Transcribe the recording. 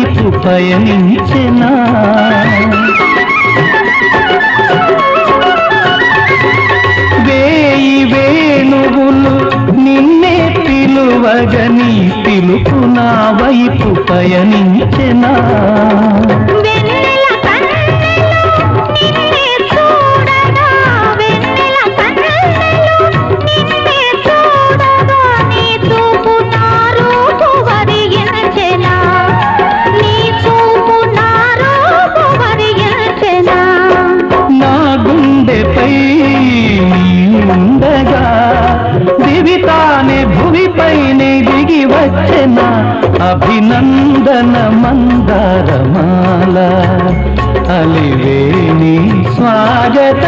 వైపు పయనించెనా వేయి వేణువులు నిన్నే పిలువగని పిలుపు నా వైపు పయనించెనా ఉండగా దివితానే భువిపైనే దిగి వచ్చిన అభినందన మందారమాల అలివేణి స్వాగత